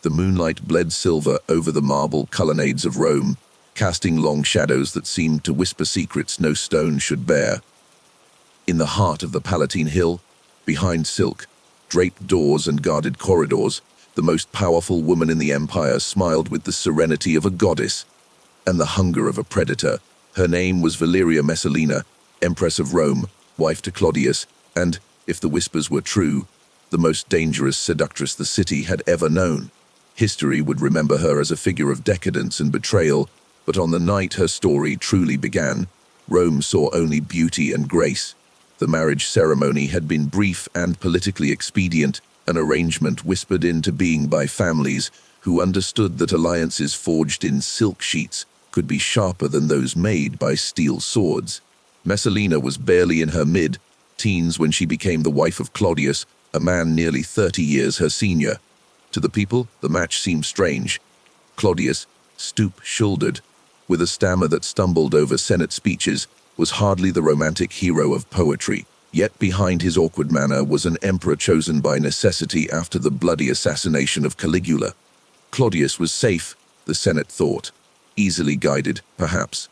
The moonlight bled silver over the marble colonnades of Rome, casting long shadows that seemed to whisper secrets no stone should bear. In the heart of the Palatine Hill, behind silk, draped doors and guarded corridors, the most powerful woman in the empire smiled with the serenity of a goddess and the hunger of a predator. Her name was Valeria Messalina, Empress of Rome, wife to Claudius, and, if the whispers were true, the most dangerous seductress the city had ever known. History would remember her as a figure of decadence and betrayal, but on the night her story truly began, Rome saw only beauty and grace. The marriage ceremony had been brief and politically expedient, an arrangement whispered into being by families who understood that alliances forged in silk sheets could be sharper than those made by steel swords. Messalina was barely in her mid-teens when she became the wife of Claudius, a man nearly 30 years her senior. To the people, the match seemed strange. Claudius, stoop-shouldered, with a stammer that stumbled over Senate speeches, was hardly the romantic hero of poetry. Yet behind his awkward manner was an emperor chosen by necessity after the bloody assassination of Caligula. Claudius was safe, the Senate thought, easily guided, perhaps.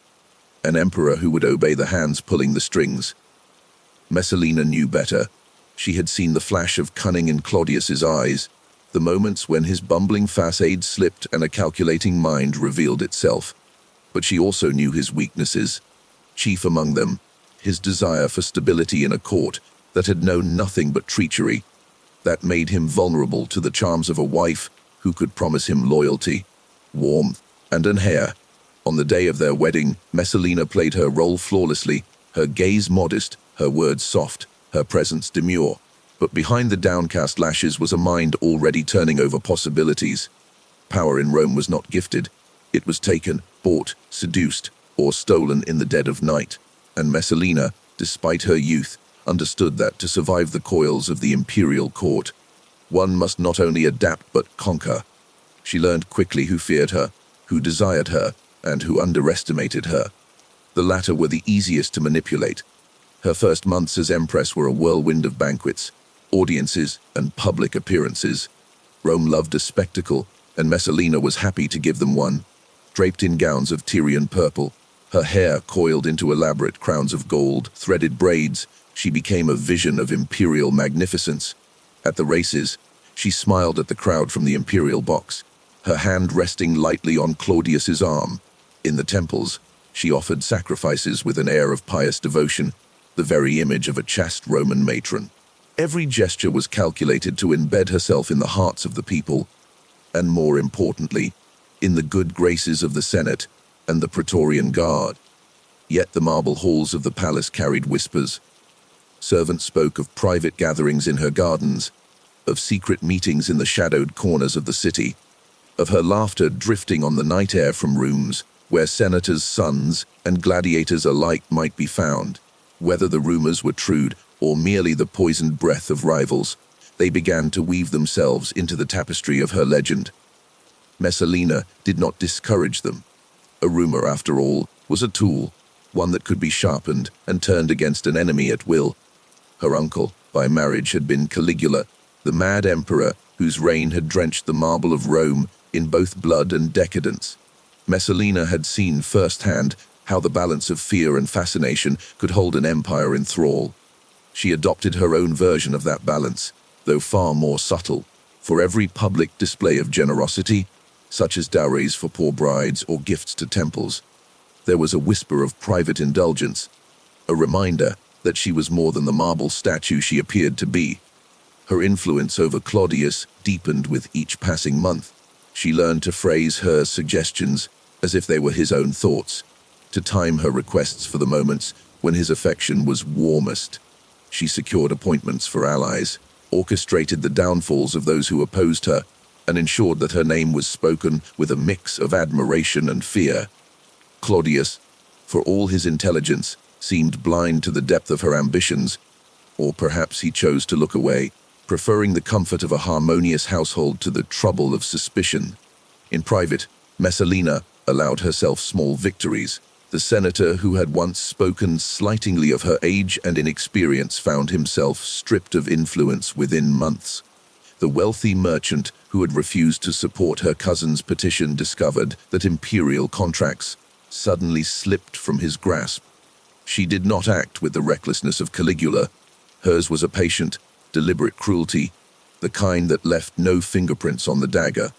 An emperor who would obey the hands pulling the strings. Messalina knew better. She had seen the flash of cunning in Claudius's eyes, the moments when his bumbling facade slipped and a calculating mind revealed itself. But she also knew his weaknesses. Chief among them, his desire for stability in a court that had known nothing but treachery. That made him vulnerable to the charms of a wife who could promise him loyalty, warmth, and an heir. On the day of their wedding, Messalina played her role flawlessly, her gaze modest, her words soft, her presence demure. But behind the downcast lashes was a mind already turning over possibilities. Power in Rome was not gifted. It was taken, bought, seduced, or stolen in the dead of night. And Messalina, despite her youth, understood that to survive the coils of the imperial court, one must not only adapt but conquer. She learned quickly who feared her, who desired her, and who underestimated her. The latter were the easiest to manipulate. Her first months as empress were a whirlwind of banquets, audiences, and public appearances. Rome loved a spectacle, and Messalina was happy to give them one. Draped in gowns of Tyrian purple, her hair coiled into elaborate crowns of gold, threaded braids, she became a vision of imperial magnificence. At the races, she smiled at the crowd from the imperial box, her hand resting lightly on Claudius's arm. In the temples, she offered sacrifices with an air of pious devotion, the very image of a chaste Roman matron. Every gesture was calculated to embed herself in the hearts of the people, and more importantly, in the good graces of the Senate and the Praetorian Guard. Yet the marble halls of the palace carried whispers. Servants spoke of private gatherings in her gardens, of secret meetings in the shadowed corners of the city, of her laughter drifting on the night air from rooms where senators' sons and gladiators alike might be found. Whether the rumors were true or merely the poisoned breath of rivals, they began to weave themselves into the tapestry of her legend. Messalina did not discourage them. A rumor, after all, was a tool, one that could be sharpened and turned against an enemy at will. Her uncle, by marriage, had been Caligula, the mad emperor whose reign had drenched the marble of Rome in both blood and decadence. Messalina had seen firsthand how the balance of fear and fascination could hold an empire in thrall. She adopted her own version of that balance, though far more subtle. For every public display of generosity, such as dowries for poor brides or gifts to temples, there was a whisper of private indulgence, a reminder that she was more than the marble statue she appeared to be. Her influence over Claudius deepened with each passing month. She learned to phrase her suggestions as if they were his own thoughts, to time her requests for the moments when his affection was warmest. She secured appointments for allies, orchestrated the downfalls of those who opposed her, and ensured that her name was spoken with a mix of admiration and fear. Claudius, for all his intelligence, seemed blind to the depth of her ambitions, or perhaps he chose to look away, preferring the comfort of a harmonious household to the trouble of suspicion. In private, Messalina allowed herself small victories. The senator who had once spoken slightingly of her age and inexperience found himself stripped of influence within months. The wealthy merchant who had refused to support her cousin's petition discovered that imperial contracts suddenly slipped from his grasp. She did not act with the recklessness of Caligula. Hers was a patient, deliberate cruelty, the kind that left no fingerprints on the dagger.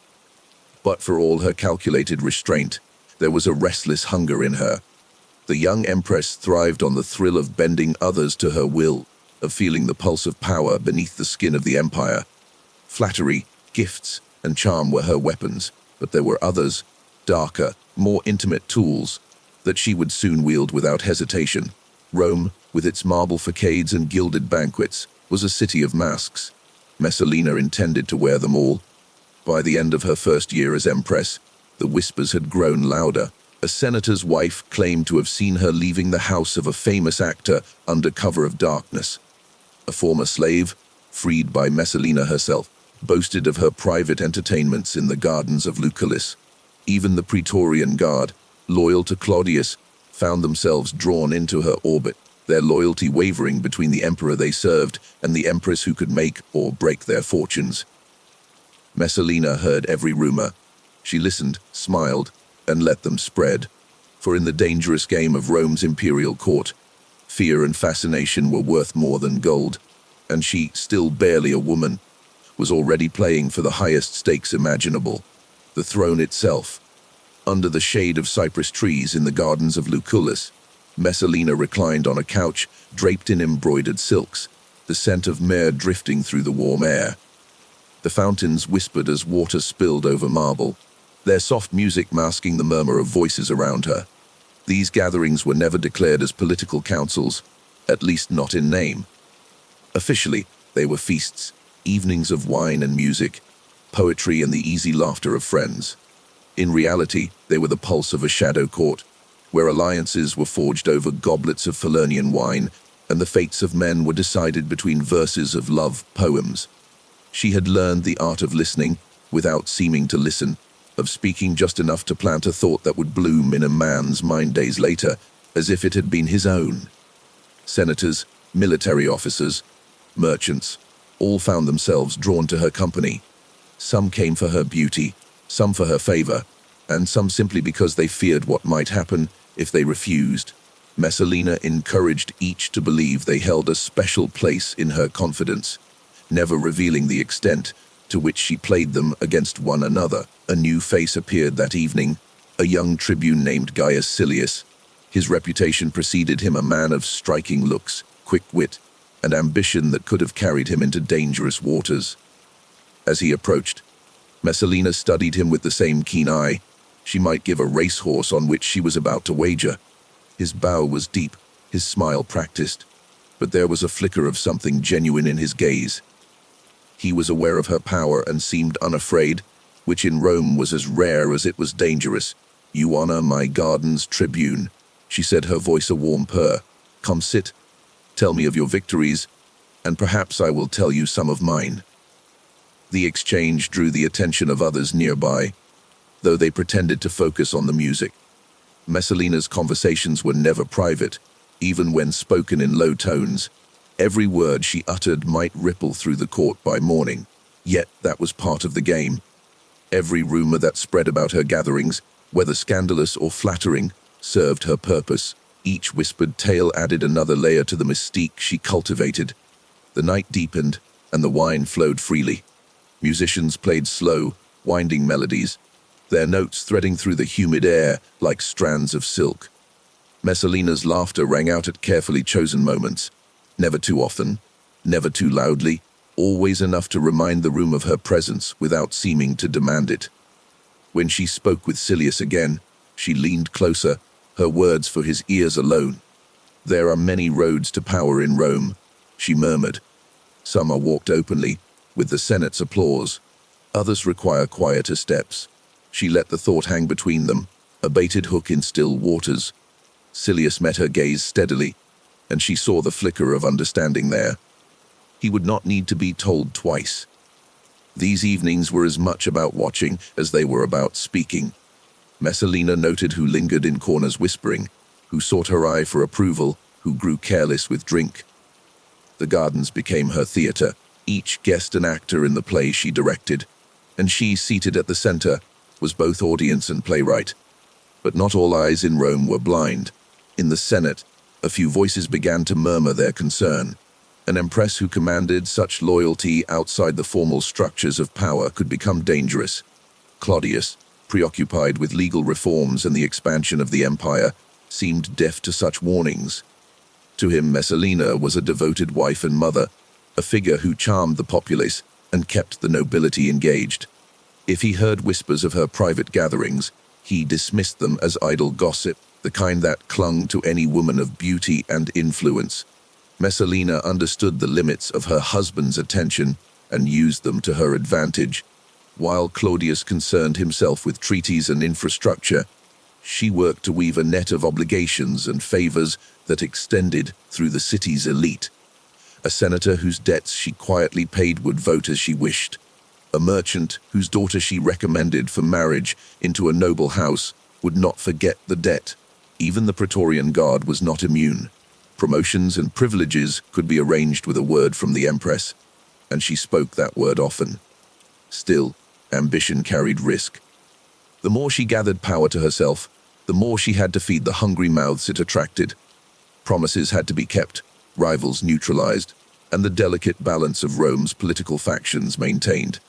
But for all her calculated restraint, there was a restless hunger in her. The young empress thrived on the thrill of bending others to her will, of feeling the pulse of power beneath the skin of the empire. Flattery, gifts, and charm were her weapons, but there were others, darker, more intimate tools, that she would soon wield without hesitation. Rome, with its marble facades and gilded banquets, was a city of masks. Messalina intended to wear them all. By the end of her first year as empress, the whispers had grown louder. A senator's wife claimed to have seen her leaving the house of a famous actor under cover of darkness. A former slave, freed by Messalina herself, boasted of her private entertainments in the gardens of Lucullus. Even the Praetorian Guard, loyal to Claudius, found themselves drawn into her orbit, their loyalty wavering between the emperor they served and the empress who could make or break their fortunes. Messalina heard every rumor. She listened, smiled, and let them spread. For in the dangerous game of Rome's imperial court, fear and fascination were worth more than gold, and she, still barely a woman, was already playing for the highest stakes imaginable, the throne itself. Under the shade of cypress trees in the gardens of Lucullus, Messalina reclined on a couch draped in embroidered silks, the scent of myrrh drifting through the warm air. The fountains whispered as water spilled over marble, their soft music masking the murmur of voices around her. These gatherings were never declared as political councils, at least not in name. Officially, they were feasts, evenings of wine and music, poetry and the easy laughter of friends. In reality, they were the pulse of a shadow court, where alliances were forged over goblets of Falernian wine, and the fates of men were decided between verses of love poems. She had learned the art of listening, without seeming to listen, of speaking just enough to plant a thought that would bloom in a man's mind days later, as if it had been his own. Senators, military officers, merchants, all found themselves drawn to her company. Some came for her beauty, some for her favor, and some simply because they feared what might happen if they refused. Messalina encouraged each to believe they held a special place in her confidence, never revealing the extent to which she played them against one another. A new face appeared that evening, a young tribune named Gaius Silius. His reputation preceded him, a man of striking looks, quick wit, and ambition that could have carried him into dangerous waters. As he approached, Messalina studied him with the same keen eye. She might give a racehorse on which she was about to wager. His bow was deep, his smile practiced, but there was a flicker of something genuine in his gaze. He was aware of her power and seemed unafraid, which in Rome was as rare as it was dangerous. "You honor my garden's tribune," she said, her voice a warm purr. "Come sit, tell me of your victories, and perhaps I will tell you some of mine." The exchange drew the attention of others nearby, though they pretended to focus on the music. Messalina's conversations were never private, even when spoken in low tones. Every word she uttered might ripple through the court by morning, yet that was part of the game. Every rumor that spread about her gatherings, whether scandalous or flattering, served her purpose. Each whispered tale added another layer to the mystique she cultivated. The night deepened, and the wine flowed freely. Musicians played slow, winding melodies, their notes threading through the humid air like strands of silk. Messalina's laughter rang out at carefully chosen moments, never too often, never too loudly, always enough to remind the room of her presence without seeming to demand it. When she spoke with Silius again, she leaned closer, her words for his ears alone. "There are many roads to power in Rome," she murmured. "Some are walked openly, with the Senate's applause. Others require quieter steps." She let the thought hang between them, a baited hook in still waters. Silius met her gaze steadily, and she saw the flicker of understanding there. He would not need to be told twice. These evenings were as much about watching as they were about speaking. Messalina noted who lingered in corners whispering, who sought her eye for approval, who grew careless with drink. The gardens became her theater, each guest an actor in the play she directed, and she, seated at the center, was both audience and playwright. But not all eyes in Rome were blind. In the Senate, a few voices began to murmur their concern. An empress who commanded such loyalty outside the formal structures of power could become dangerous. Claudius, preoccupied with legal reforms and the expansion of the empire, seemed deaf to such warnings. To him, Messalina was a devoted wife and mother, a figure who charmed the populace and kept the nobility engaged. If he heard whispers of her private gatherings, he dismissed them as idle gossip, the kind that clung to any woman of beauty and influence. Messalina understood the limits of her husband's attention and used them to her advantage. While Claudius concerned himself with treaties and infrastructure, she worked to weave a net of obligations and favors that extended through the city's elite. A senator whose debts she quietly paid would vote as she wished. A merchant whose daughter she recommended for marriage into a noble house would not forget the debt. Even the Praetorian Guard was not immune. Promotions and privileges could be arranged with a word from the Empress, and she spoke that word often. Still, ambition carried risk. The more she gathered power to herself, the more she had to feed the hungry mouths it attracted. Promises had to be kept, rivals neutralized, and the delicate balance of Rome's political factions maintained.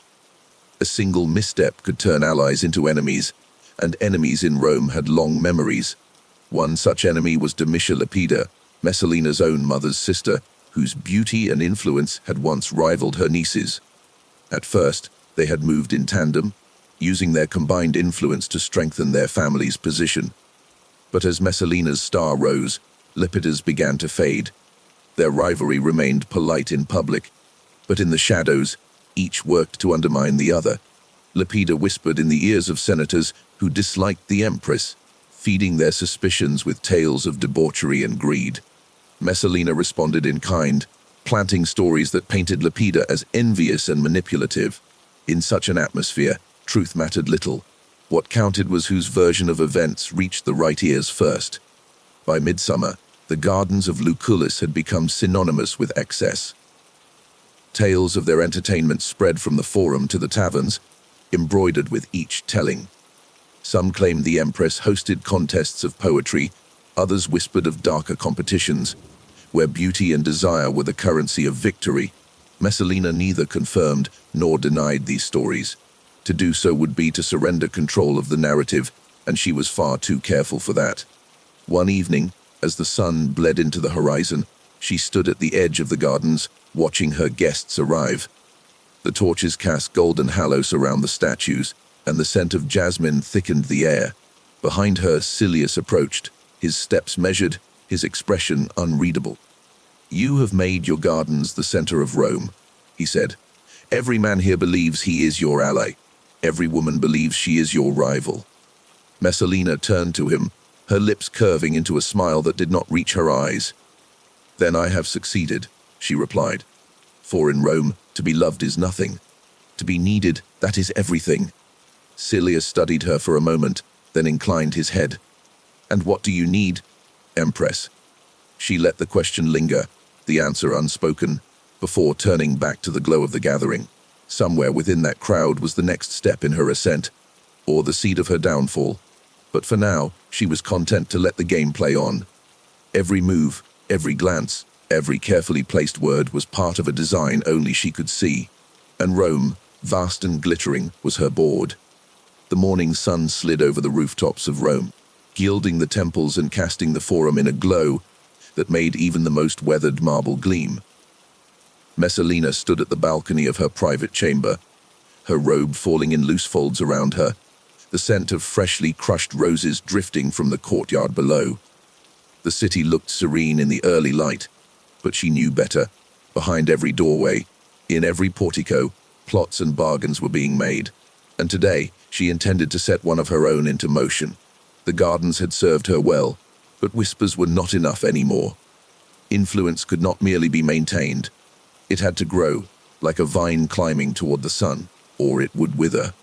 A single misstep could turn allies into enemies, and enemies in Rome had long memories. One such enemy was Domitia Lepida, Messalina's own mother's sister, whose beauty and influence had once rivaled her niece's. At first, they had moved in tandem, using their combined influence to strengthen their family's position. But as Messalina's star rose, Lepida's began to fade. Their rivalry remained polite in public, but in the shadows, each worked to undermine the other. Lepida whispered in the ears of senators who disliked the empress, feeding their suspicions with tales of debauchery and greed. Messalina responded in kind, planting stories that painted Lepida as envious and manipulative. In such an atmosphere, truth mattered little. What counted was whose version of events reached the right ears first. By midsummer, the gardens of Lucullus had become synonymous with excess. Tales of their entertainment spread from the forum to the taverns, embroidered with each telling. Some claimed the empress hosted contests of poetry, others whispered of darker competitions, where beauty and desire were the currency of victory. Messalina neither confirmed nor denied these stories. To do so would be to surrender control of the narrative, and she was far too careful for that. One evening, as the sun bled into the horizon, she stood at the edge of the gardens, watching her guests arrive. The torches cast golden halos around the statues, and the scent of jasmine thickened the air. Behind her, Silius approached, his steps measured, his expression unreadable. "You have made your gardens the center of Rome," he said. "Every man here believes he is your ally. Every woman believes she is your rival." Messalina turned to him, her lips curving into a smile that did not reach her eyes. "Then I have succeeded," she replied. "For in Rome, to be loved is nothing. To be needed, that is everything." Silius studied her for a moment, then inclined his head. "And what do you need, Empress?" She let the question linger, the answer unspoken, before turning back to the glow of the gathering. Somewhere within that crowd was the next step in her ascent, or the seed of her downfall. But for now, she was content to let the game play on. Every move, every glance, every carefully placed word was part of a design only she could see. And Rome, vast and glittering, was her board. The morning sun slid over the rooftops of Rome, gilding the temples and casting the forum in a glow that made even the most weathered marble gleam. Messalina stood at the balcony of her private chamber, her robe falling in loose folds around her, the scent of freshly crushed roses drifting from the courtyard below. The city looked serene in the early light, but she knew better. Behind every doorway, in every portico, plots and bargains were being made, and today she intended to set one of her own into motion. The gardens had served her well, but whispers were not enough anymore. Influence could not merely be maintained. It had to grow, like a vine climbing toward the sun, or it would wither.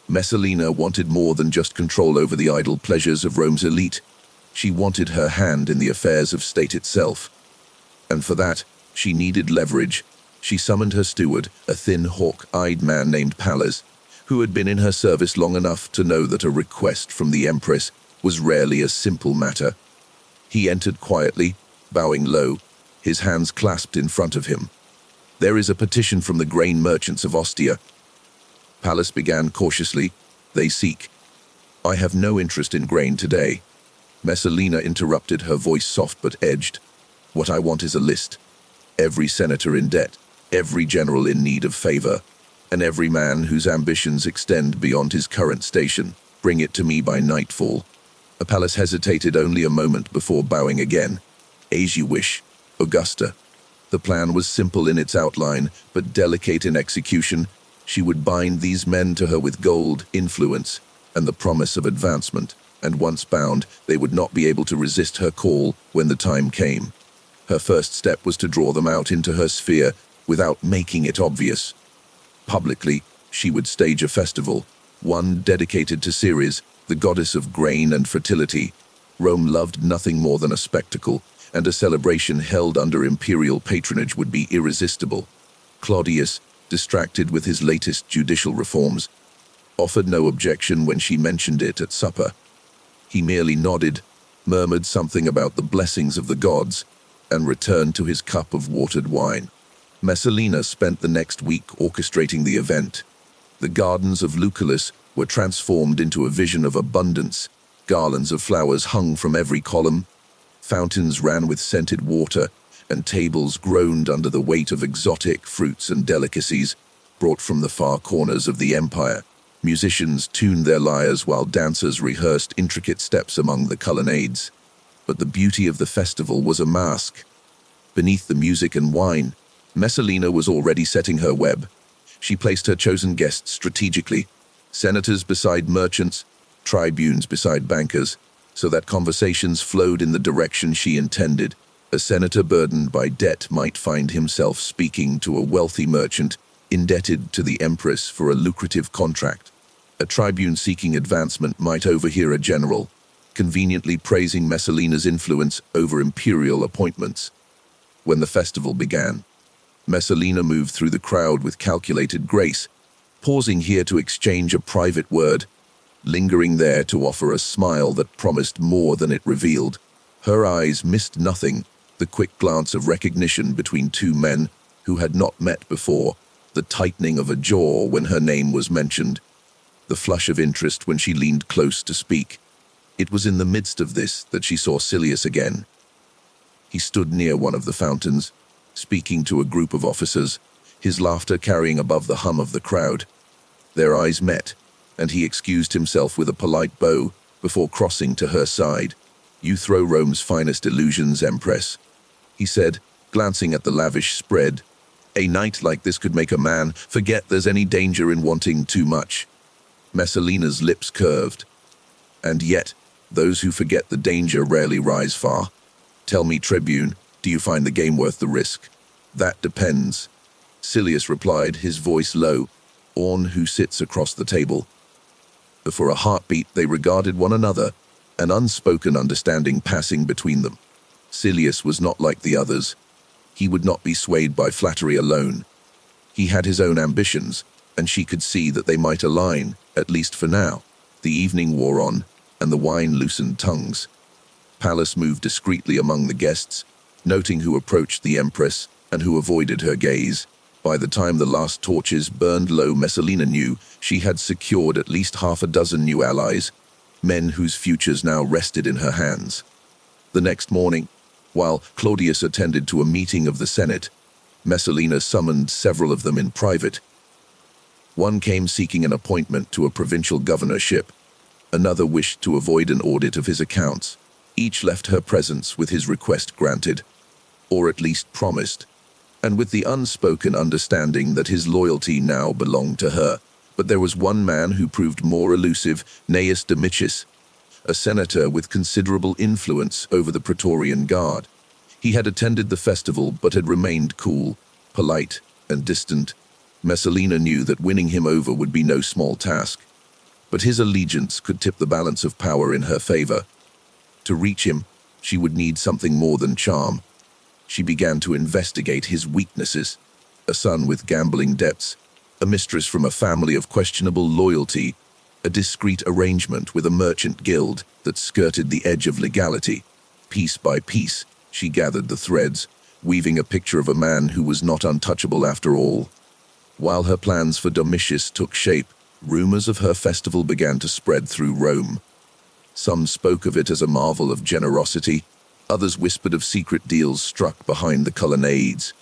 Messalina wanted more than just control over the idle pleasures of Rome's elite. She wanted her hand in the affairs of state itself. And for that, she needed leverage, She summoned her steward, a thin, hawk-eyed man named Pallas, who had been in her service long enough to know that a request from the Empress was rarely a simple matter. He entered quietly, bowing low, his hands clasped in front of him. "There is a petition from the grain merchants of Ostia." Pallas began cautiously. "They seek—" "I have no interest in grain today." Messalina interrupted, her voice soft but edged. "What I want is a list. Every senator in debt, every general in need of favor, and every man whose ambitions extend beyond his current station. Bring it to me by nightfall." Pallas hesitated only a moment before bowing again. "As you wish, Augusta." The plan was simple in its outline, but delicate in execution. She would bind these men to her with gold, influence, and the promise of advancement, and once bound, they would not be able to resist her call when the time came. Her first step was to draw them out into her sphere without making it obvious. Publicly, she would stage a festival, one dedicated to Ceres, the goddess of grain and fertility. Rome loved nothing more than a spectacle, and a celebration held under imperial patronage would be irresistible. Claudius, distracted with his latest judicial reforms, offered no objection when she mentioned it at supper. He merely nodded, murmured something about the blessings of the gods, and returned to his cup of watered wine. Messalina spent the next week orchestrating the event. The gardens of Lucullus were transformed into a vision of abundance. Garlands of flowers hung from every column, fountains ran with scented water, and tables groaned under the weight of exotic fruits and delicacies brought from the far corners of the empire. Musicians tuned their lyres while dancers rehearsed intricate steps among the colonnades. But the beauty of the festival was a mask. Beneath the music and wine, Messalina was already setting her web. She placed her chosen guests strategically, senators beside merchants, tribunes beside bankers, so that conversations flowed in the direction she intended. A senator burdened by debt might find himself speaking to a wealthy merchant indebted to the empress for a lucrative contract. A tribune seeking advancement might overhear a general conveniently praising Messalina's influence over imperial appointments. When the festival began, Messalina moved through the crowd with calculated grace, pausing here to exchange a private word, lingering there to offer a smile that promised more than it revealed. Her eyes missed nothing, the quick glance of recognition between two men who had not met before, the tightening of a jaw when her name was mentioned, the flush of interest when she leaned close to speak. It was in the midst of this that she saw Silius again. He stood near one of the fountains, speaking to a group of officers, his laughter carrying above the hum of the crowd. Their eyes met, and he excused himself with a polite bow before crossing to her side. "You throw Rome's finest illusions, Empress," he said, glancing at the lavish spread. "A night like this could make a man forget there's any danger in wanting too much." Messalina's lips curved. "And yet, those who forget the danger rarely rise far. Tell me, Tribune, do you find the game worth the risk?" "That depends," Silius replied, his voice low. "On who sits across the table." For a heartbeat, they regarded one another, an unspoken understanding passing between them. Silius was not like the others. He would not be swayed by flattery alone. He had his own ambitions, and she could see that they might align, at least for now. The evening wore on, and the wine loosened tongues. Pallas moved discreetly among the guests, noting who approached the Empress and who avoided her gaze. By the time the last torches burned low, Messalina knew she had secured at least half a dozen new allies, men whose futures now rested in her hands. The next morning, while Claudius attended to a meeting of the Senate, Messalina summoned several of them in private. One came seeking an appointment to a provincial governorship. Another wished to avoid an audit of his accounts. Each left her presence with his request granted, or at least promised, and with the unspoken understanding that his loyalty now belonged to her. But there was one man who proved more elusive, Gnaeus Domitius, a senator with considerable influence over the Praetorian Guard. He had attended the festival but had remained cool, polite, and distant. Messalina knew that winning him over would be no small task, but his allegiance could tip the balance of power in her favor. To reach him, she would need something more than charm. She began to investigate his weaknesses. a son with gambling debts, a mistress from a family of questionable loyalty, a discreet arrangement with a merchant guild that skirted the edge of legality. Piece by piece, she gathered the threads, weaving a picture of a man who was not untouchable after all. While her plans for Domitius took shape, rumors of her festival began to spread through Rome. Some spoke of it as a marvel of generosity, others whispered of secret deals struck behind the colonnades.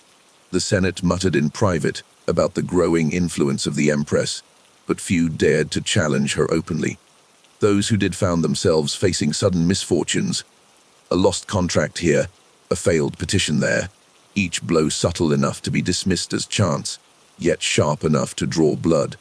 The Senate muttered in private about the growing influence of the Empress, but few dared to challenge her openly. Those who did found themselves facing sudden misfortunes. A lost contract here, a failed petition there, each blow subtle enough to be dismissed as chance, yet sharp enough to draw blood.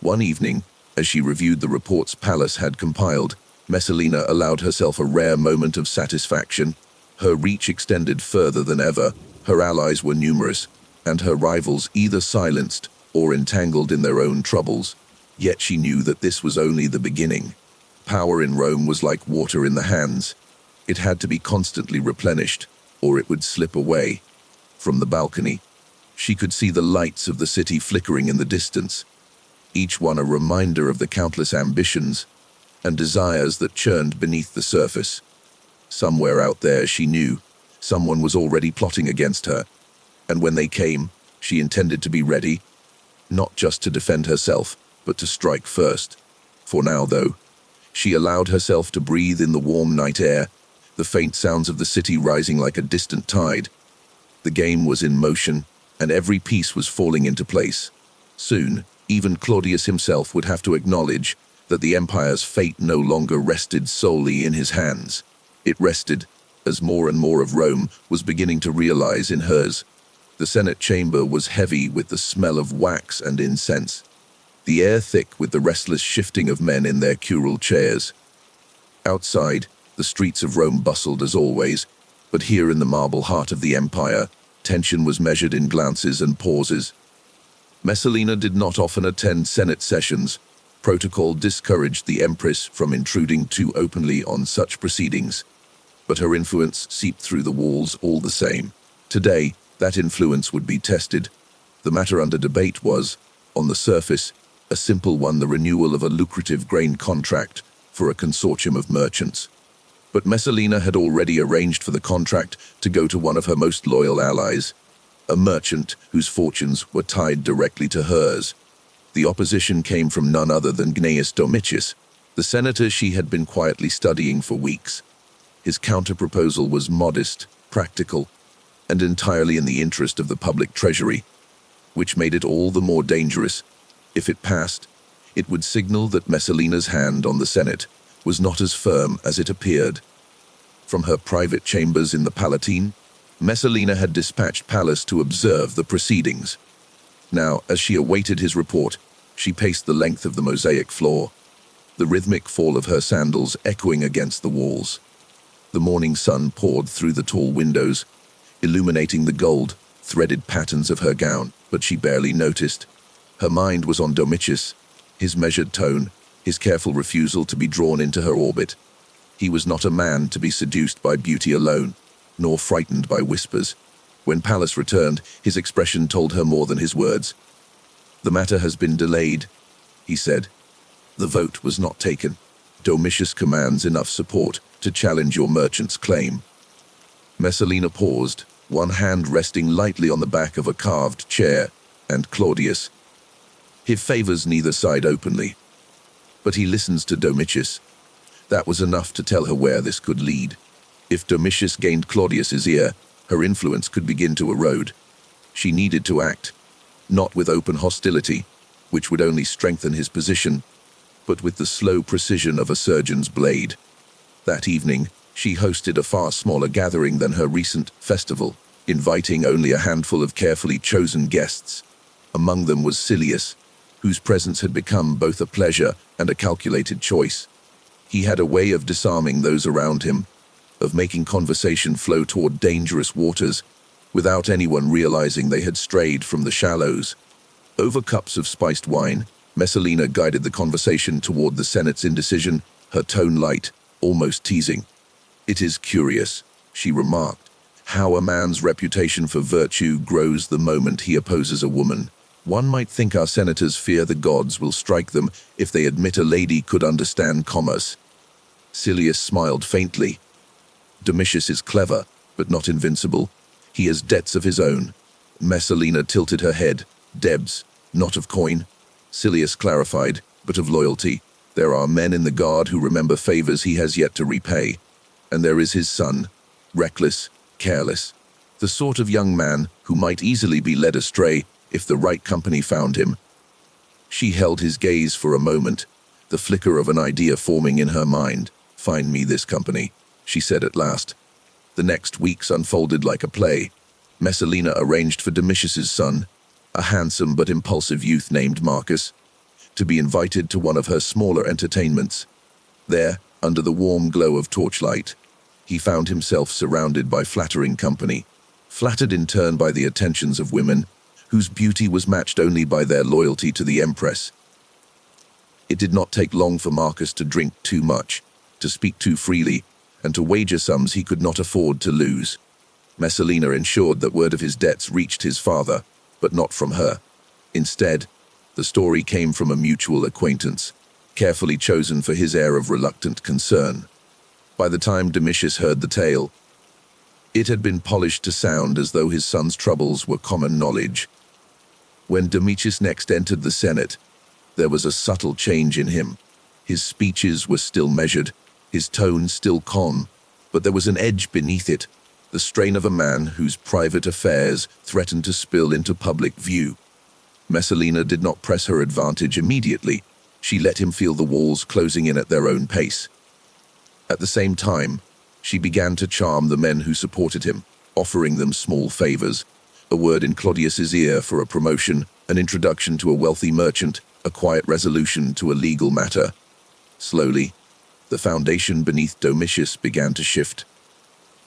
One evening, as she reviewed the reports Pallas had compiled, Messalina allowed herself a rare moment of satisfaction. Her reach extended further than ever, her allies were numerous, and her rivals either silenced or entangled in their own troubles. Yet she knew that this was only the beginning. Power in Rome was like water in the hands. It had to be constantly replenished, or it would slip away. From the balcony, she could see the lights of the city flickering in the distance, each one a reminder of the countless ambitions and desires that churned beneath the surface. Somewhere out there, she knew, someone was already plotting against her, and when they came, she intended to be ready, not just to defend herself, but to strike first. For now, though, she allowed herself to breathe in the warm night air, the faint sounds of the city rising like a distant tide. The game was in motion, and every piece was falling into place. Soon, even Claudius himself would have to acknowledge that the empire's fate no longer rested solely in his hands. It rested, as more and more of Rome was beginning to realize, in hers. The Senate chamber was heavy with the smell of wax and incense, the air thick with the restless shifting of men in their curule chairs. Outside, the streets of Rome bustled as always, but here in the marble heart of the empire, tension was measured in glances and pauses. Messalina did not often attend Senate sessions. Protocol discouraged the Empress from intruding too openly on such proceedings, but her influence seeped through the walls all the same. Today, that influence would be tested. The matter under debate was, on the surface, a simple one: the renewal of a lucrative grain contract for a consortium of merchants. But Messalina had already arranged for the contract to go to one of her most loyal allies, a merchant whose fortunes were tied directly to hers. The opposition came from none other than Gnaeus Domitius, the senator she had been quietly studying for weeks. His counter-proposal was modest, practical, and entirely in the interest of the public treasury, which made it all the more dangerous. If it passed, it would signal that Messalina's hand on the Senate was not as firm as it appeared. From her private chambers in the Palatine, Messalina had dispatched Pallas to observe the proceedings. Now, as she awaited his report, she paced the length of the mosaic floor, the rhythmic fall of her sandals echoing against the walls. The morning sun poured through the tall windows, illuminating the gold, threaded patterns of her gown, but she barely noticed. Her mind was on Domitius, his measured tone, his careful refusal to be drawn into her orbit. He was not a man to be seduced by beauty alone, nor frightened by whispers. When Pallas returned, his expression told her more than his words. "The matter has been delayed," he said. "The vote was not taken. Domitius commands enough support to challenge your merchant's claim." Messalina paused, one hand resting lightly on the back of a carved chair, and Claudius. He favors neither side openly, but he listens to Domitius. That was enough to tell her where this could lead. If Domitius gained Claudius's ear, her influence could begin to erode. She needed to act, not with open hostility, which would only strengthen his position, but with the slow precision of a surgeon's blade. That evening, she hosted a far smaller gathering than her recent festival, inviting only a handful of carefully chosen guests. Among them was Silius, whose presence had become both a pleasure and a calculated choice. He had a way of disarming those around him, of making conversation flow toward dangerous waters, without anyone realizing they had strayed from the shallows. Over cups of spiced wine, Messalina guided the conversation toward the Senate's indecision, her tone light, almost teasing. "It is curious," she remarked, How a man's reputation for virtue grows the moment he opposes a woman. One might think our senators fear the gods will strike them if they admit a lady could understand commerce. Silius smiled faintly. Domitius is clever, but not invincible. He has debts of his own. Messalina tilted her head. Debts, not of coin. Silius clarified, but of loyalty. There are men in the guard who remember favors he has yet to repay. And there is his son, reckless, careless. The sort of young man who might easily be led astray if the right company found him. She held his gaze for a moment, the flicker of an idea forming in her mind. Find me this company, she said at last. The next weeks unfolded like a play. Messalina arranged for Domitius's son, a handsome but impulsive youth named Marcus, to be invited to one of her smaller entertainments. There, under the warm glow of torchlight, he found himself surrounded by flattering company, flattered in turn by the attentions of women, whose beauty was matched only by their loyalty to the Empress. It did not take long for Marcus to drink too much, to speak too freely, and to wager sums he could not afford to lose. Messalina ensured that word of his debts reached his father, but not from her. Instead, the story came from a mutual acquaintance, carefully chosen for his air of reluctant concern. By the time Domitius heard the tale, it had been polished to sound as though his son's troubles were common knowledge. When Domitius next entered the Senate, there was a subtle change in him. His speeches were still measured, his tone still calm, but there was an edge beneath it, the strain of a man whose private affairs threatened to spill into public view. Messalina did not press her advantage immediately. She let him feel the walls closing in at their own pace. At the same time, she began to charm the men who supported him, offering them small favors, a word in Claudius's ear for a promotion, an introduction to a wealthy merchant, a quiet resolution to a legal matter. Slowly, the foundation beneath Domitius began to shift.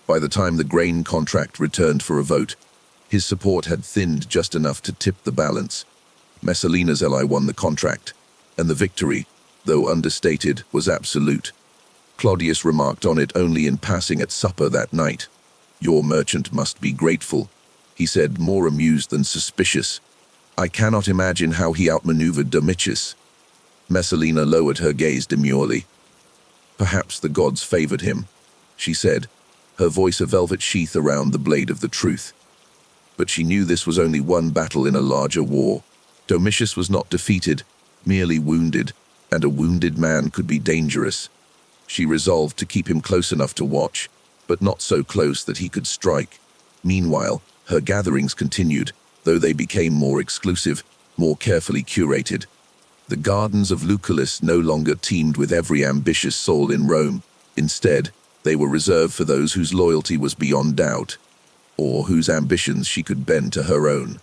By the time the grain contract returned for a vote, his support had thinned just enough to tip the balance. Messalina's ally won the contract, and the victory, though understated, was absolute. Claudius remarked on it only in passing at supper that night. "Your merchant must be grateful," he said, more amused than suspicious. "I cannot imagine how he outmaneuvered Domitius." Messalina lowered her gaze demurely. "Perhaps the gods favored him," she said, her voice a velvet sheath around the blade of the truth. But she knew this was only one battle in a larger war. Domitius was not defeated, merely wounded, and a wounded man could be dangerous. She resolved to keep him close enough to watch, but not so close that he could strike. Meanwhile, her gatherings continued, though they became more exclusive, more carefully curated. The gardens of Lucullus no longer teemed with every ambitious soul in Rome. Instead, they were reserved for those whose loyalty was beyond doubt, or whose ambitions she could bend to her own.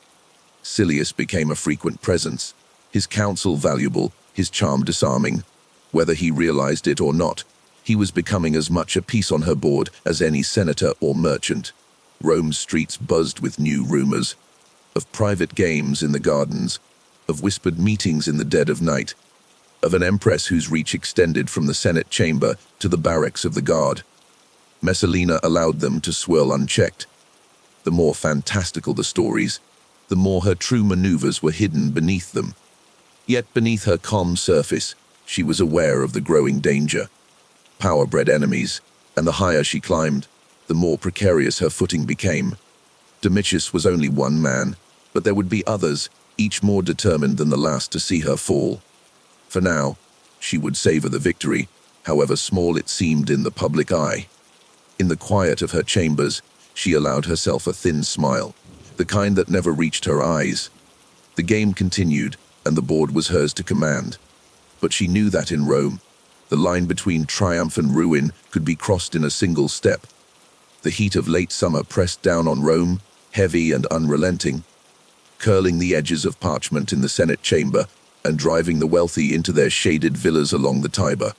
Silius became a frequent presence, his counsel valuable, his charm disarming. Whether he realized it or not, he was becoming as much a piece on her board as any senator or merchant. Rome's streets buzzed with new rumors, of private games in the gardens, of whispered meetings in the dead of night, of an empress whose reach extended from the Senate chamber to the barracks of the guard. Messalina allowed them to swirl unchecked. The more fantastical the stories, the more her true maneuvers were hidden beneath them. Yet beneath her calm surface, she was aware of the growing danger. Power bred enemies, and the higher she climbed, the more precarious her footing became. Domitius was only one man, but there would be others, each more determined than the last to see her fall. For now, she would savor the victory, however small it seemed in the public eye. In the quiet of her chambers, she allowed herself a thin smile, the kind that never reached her eyes. The game continued, and the board was hers to command. But she knew that in Rome, the line between triumph and ruin could be crossed in a single step. The heat of late summer pressed down on Rome, heavy and unrelenting, curling the edges of parchment in the Senate chamber and driving the wealthy into their shaded villas along the Tiber.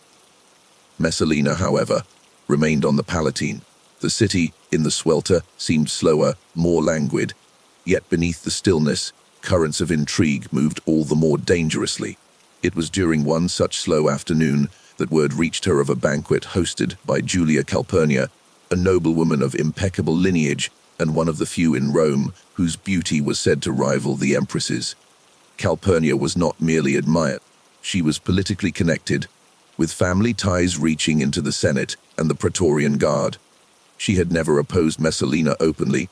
Messalina, however, remained on the Palatine. The city, in the swelter, seemed slower, more languid. Yet beneath the stillness, currents of intrigue moved all the more dangerously. It was during one such slow afternoon that word reached her of a banquet hosted by Julia Calpurnia, a noblewoman of impeccable lineage and one of the few in Rome whose beauty was said to rival the empress's. Calpurnia was not merely admired, she was politically connected, with family ties reaching into the Senate and the Praetorian Guard. She had never opposed Messalina openly,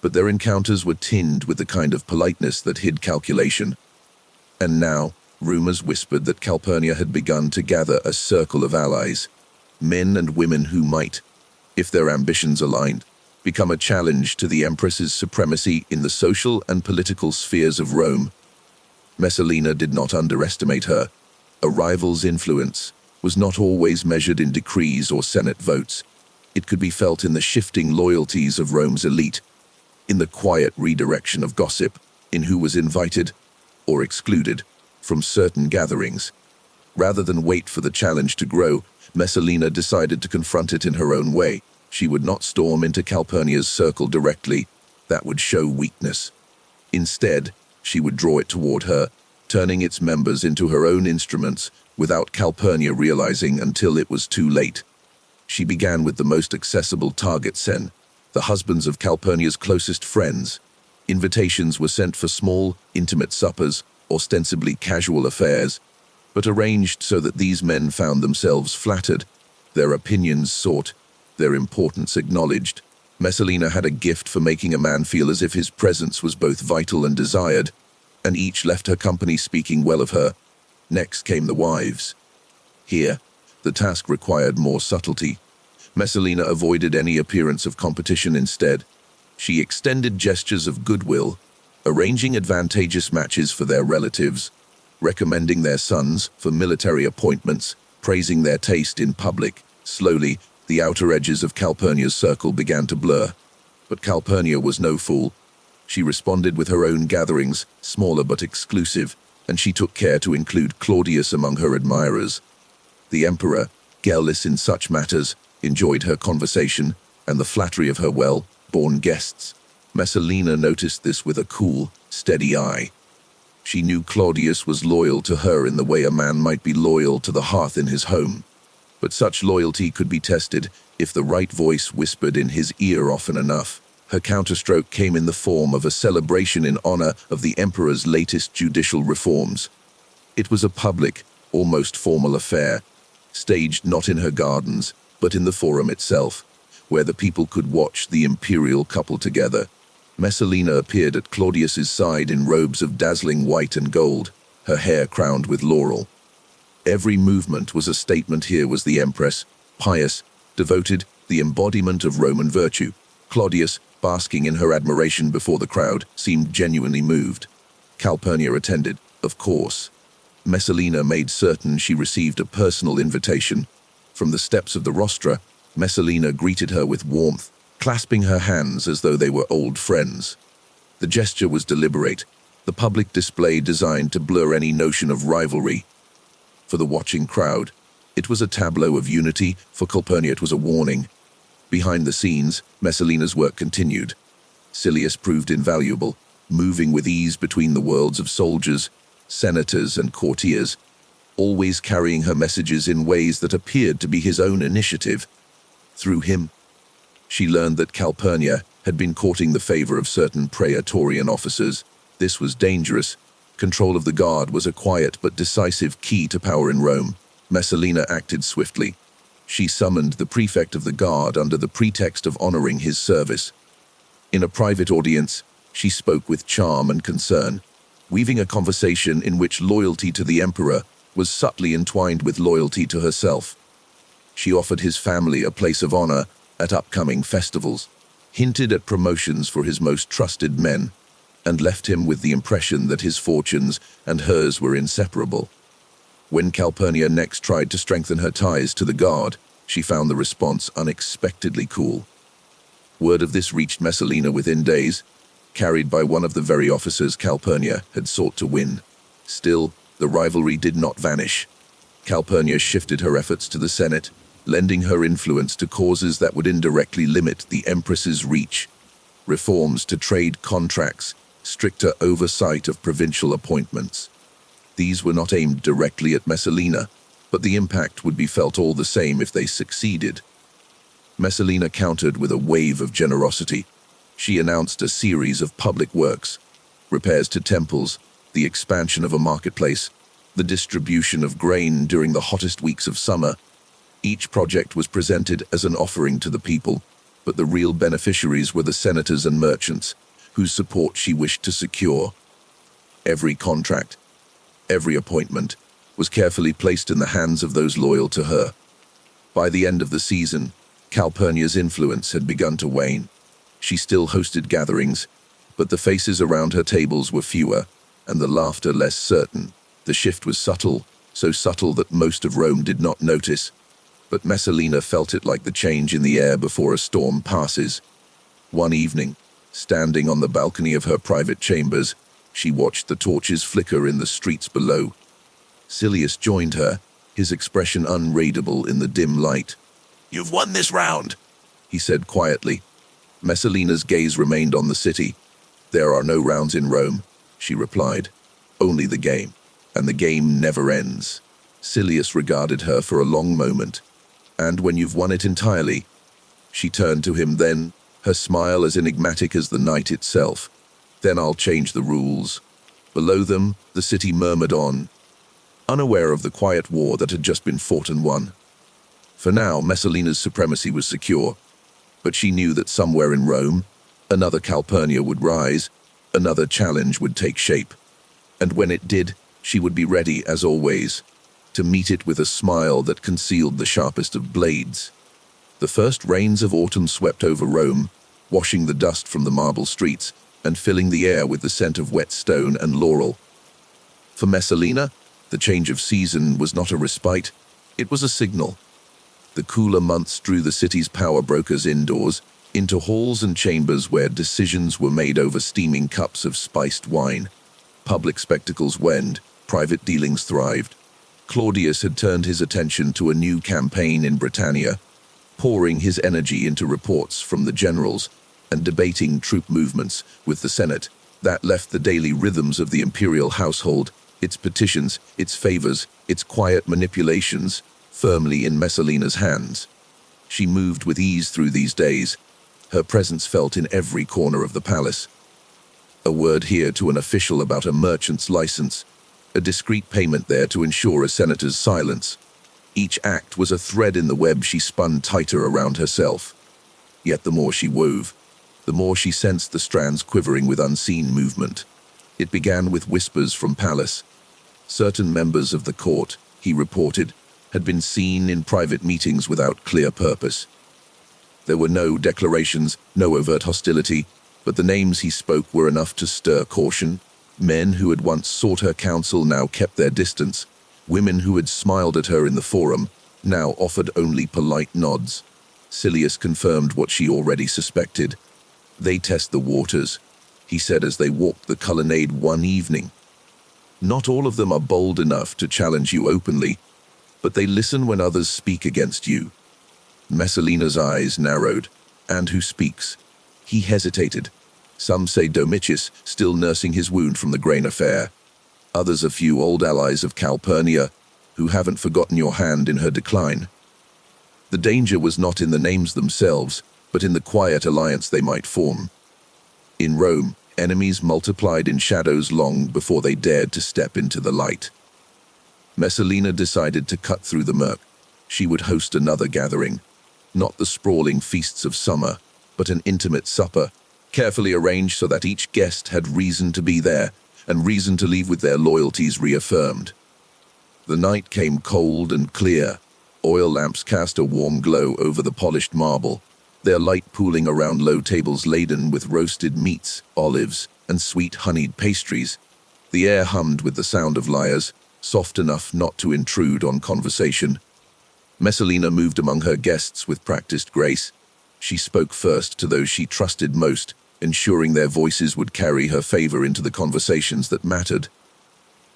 but their encounters were tinged with the kind of politeness that hid calculation. And now, rumors whispered that Calpurnia had begun to gather a circle of allies, men and women who might, if their ambitions aligned, become a challenge to the empress's supremacy in the social and political spheres of Rome. Messalina did not underestimate her. A rival's influence was not always measured in decrees or Senate votes. It could be felt in the shifting loyalties of Rome's elite, in the quiet redirection of gossip, in who was invited or excluded from certain gatherings. Rather than wait for the challenge to grow, Messalina decided to confront it in her own way. She would not storm into Calpurnia's circle directly. That would show weakness. Instead, she would draw it toward her, turning its members into her own instruments without Calpurnia realizing until it was too late. She began with the most accessible targets, the husbands of Calpurnia's closest friends. Invitations were sent for small, intimate suppers, ostensibly casual affairs, but arranged so that these men found themselves flattered, their opinions sought, their importance acknowledged. Messalina had a gift for making a man feel as if his presence was both vital and desired, and each left her company speaking well of her. Next came the wives. Here, the task required more subtlety. Messalina avoided any appearance of competition instead. She extended gestures of goodwill, arranging advantageous matches for their relatives, recommending their sons for military appointments, praising their taste in public. Slowly, the outer edges of Calpurnia's circle began to blur. But Calpurnia was no fool. She responded with her own gatherings, smaller but exclusive, and she took care to include Claudius among her admirers. The emperor, guileless in such matters, enjoyed her conversation and the flattery of her well-born guests. Messalina noticed this with a cool, steady eye. She knew Claudius was loyal to her in the way a man might be loyal to the hearth in his home. But such loyalty could be tested if the right voice whispered in his ear often enough. Her counterstroke came in the form of a celebration in honor of the emperor's latest judicial reforms. It was a public, almost formal affair, staged not in her gardens, but in the forum itself, where the people could watch the imperial couple together. Messalina appeared at Claudius's side in robes of dazzling white and gold, her hair crowned with laurel. Every movement was a statement. Here was the empress, pious, devoted, the embodiment of Roman virtue. Claudius, basking in her admiration before the crowd, seemed genuinely moved. Calpurnia attended, of course. Messalina made certain she received a personal invitation. From the steps of the rostra, Messalina greeted her with warmth, clasping her hands as though they were old friends. The gesture was deliberate, the public display designed to blur any notion of rivalry. For the watching crowd, it was a tableau of unity. For Calpurnia, it was a warning. Behind the scenes, Messalina's work continued. Silius proved invaluable, moving with ease between the worlds of soldiers, senators, and courtiers, always carrying her messages in ways that appeared to be his own initiative. Through him, she learned that Calpurnia had been courting the favor of certain praetorian officers. This was dangerous. Control of the guard was a quiet but decisive key to power in Rome. Messalina acted swiftly. She summoned the prefect of the guard under the pretext of honoring his service. In a private audience, she spoke with charm and concern, weaving a conversation in which loyalty to the emperor was subtly entwined with loyalty to herself. She offered his family a place of honor at upcoming festivals, hinted at promotions for his most trusted men, and left him with the impression that his fortunes and hers were inseparable. When Calpurnia next tried to strengthen her ties to the guard, she found the response unexpectedly cool. Word of this reached Messalina within days, carried by one of the very officers Calpurnia had sought to win. Still, the rivalry did not vanish. Calpurnia shifted her efforts to the Senate, lending her influence to causes that would indirectly limit the empress's reach. Reforms to trade contracts, stricter oversight of provincial appointments. These were not aimed directly at Messalina, but the impact would be felt all the same if they succeeded. Messalina countered with a wave of generosity. She announced a series of public works, repairs to temples, the expansion of a marketplace, the distribution of grain during the hottest weeks of summer. Each project was presented as an offering to the people, but the real beneficiaries were the senators and merchants, whose support she wished to secure. Every contract, every appointment, was carefully placed in the hands of those loyal to her. By the end of the season, Calpurnia's influence had begun to wane. She still hosted gatherings, but the faces around her tables were fewer, and the laughter less certain. The shift was subtle, so subtle that most of Rome did not notice, but Messalina felt it like the change in the air before a storm passes. One evening, standing on the balcony of her private chambers, she watched the torches flicker in the streets below. Silius joined her, his expression unreadable in the dim light. "You've won this round," he said quietly. Messalina's gaze remained on the city. "There are no rounds in Rome," she replied. "Only the game, and the game never ends." Silius regarded her for a long moment. "And when you've won it entirely?" She turned to him then, her smile as enigmatic as the night itself. "Then I'll change the rules." Below them, the city murmured on, unaware of the quiet war that had just been fought and won. For now, Messalina's supremacy was secure, but she knew that somewhere in Rome, another Calpurnia would rise, another challenge would take shape. And when it did, she would be ready, as always, to meet it with a smile that concealed the sharpest of blades. The first rains of autumn swept over Rome, washing the dust from the marble streets and filling the air with the scent of wet stone and laurel. For Messalina, the change of season was not a respite, it was a signal. The cooler months drew the city's power brokers indoors, into halls and chambers where decisions were made over steaming cups of spiced wine. Public spectacles waned, private dealings thrived. Claudius had turned his attention to a new campaign in Britannia, pouring his energy into reports from the generals and debating troop movements with the Senate. That left the daily rhythms of the imperial household, its petitions, its favors, its quiet manipulations, firmly in Messalina's hands. She moved with ease through these days, her presence felt in every corner of the palace. A word here to an official about a merchant's license, a discreet payment there to ensure a senator's silence. Each act was a thread in the web she spun tighter around herself. Yet the more she wove, the more she sensed the strands quivering with unseen movement. It began with whispers from Pallas. Certain members of the court, he reported, had been seen in private meetings without clear purpose. There were no declarations, no overt hostility, but the names he spoke were enough to stir caution. Men who had once sought her counsel now kept their distance. Women who had smiled at her in the forum now offered only polite nods. Silius confirmed what she already suspected. "They test the waters," he said as they walked the colonnade one evening. "Not all of them are bold enough to challenge you openly, but they listen when others speak against you." Messalina's eyes narrowed. "And who speaks?" He hesitated. "Some say Domitius, still nursing his wound from the grain affair. Others a few old allies of Calpurnia, who haven't forgotten your hand in her decline." The danger was not in the names themselves, but in the quiet alliance they might form. In Rome, enemies multiplied in shadows long before they dared to step into the light. Messalina decided to cut through the murk. She would host another gathering, not the sprawling feasts of summer, but an intimate supper, carefully arranged so that each guest had reason to be there and reason to leave with their loyalties reaffirmed. The night came cold and clear. Oil lamps cast a warm glow over the polished marble, their light pooling around low tables laden with roasted meats, olives, and sweet honeyed pastries. The air hummed with the sound of lyres, soft enough not to intrude on conversation. Messalina moved among her guests with practiced grace. She spoke first to those she trusted most, ensuring their voices would carry her favor into the conversations that mattered.